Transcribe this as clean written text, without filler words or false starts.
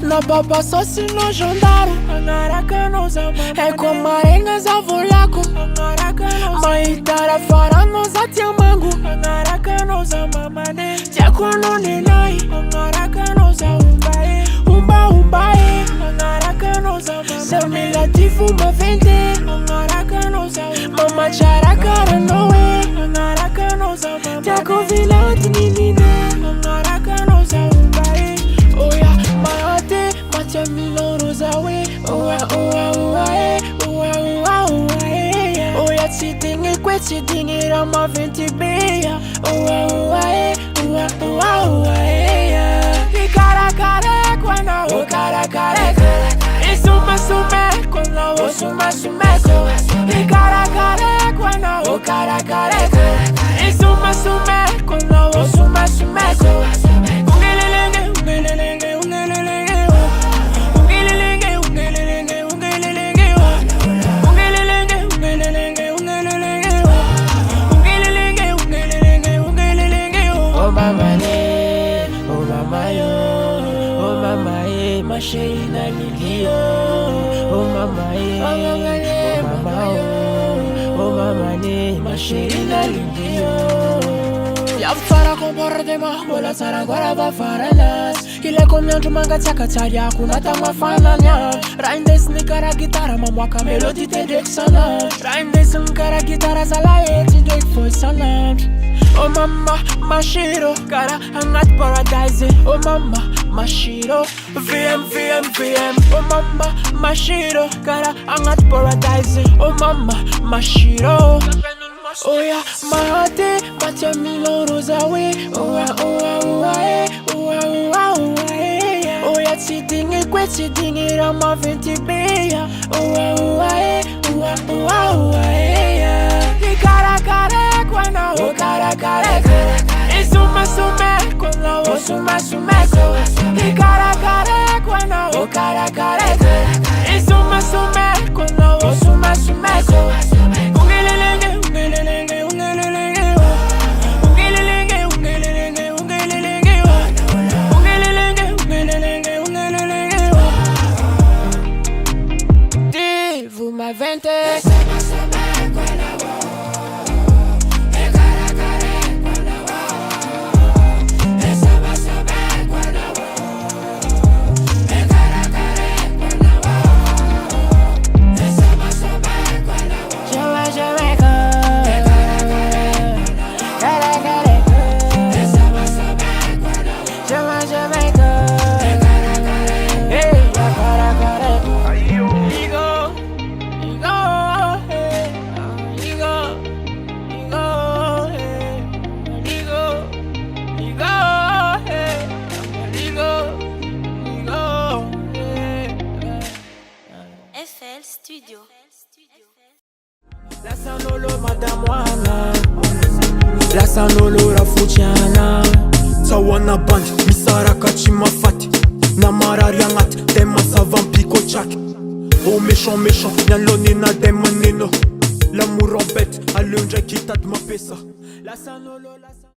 Na baba só se no jandaro é como arengas a volhaco maitara fara nos atiamangu jacono nenai umba umbae seu negativo uma vende mama characara noe jaco vilante ninine oya maate macha milorosa we oya chitingi kwe chitingi rama venti beya ikarakare kwana ukarakare isuma sume kwana usuma sumeko ikarakare kwana ukarakare isuma sume kwana usuma sumeko Sheina Lilio, oh mama, oh mama, ma Sheina Lilio. Ya fara kompora de ma, bola sara agora vai faralas. Ile comendo manga tsaka tsaria kuna tama fananya. Raindes ni kara guitarra mamwaka melody te dexana. Raindes ni kara guitarra sala eti dek foi salam. Oh mama, mashiro, cara, hangat paradise. Oh mama, mashiro, VM. Oh mama, mashiro, cara, hangat paradise. Oh mama, mashiro. Oh yeah, mahate, macha milorosa we. Oh yeah, chitingi kwe chitingi rama venti beya. Ikarakare kwana ukarakare isuma sume kwana usuma sumeko ikarakare kwana ukarakare isuma sume kwana usuma sumeko Vous m'avez Studio. La sanolo madame wana La sanolo rafutiana Tawana band misara kachima fati Na marari angat Tema savan piko chak Oh méchant Nyan loni na demonino L'amour en bête Alunja kita de ma pesa La sanolo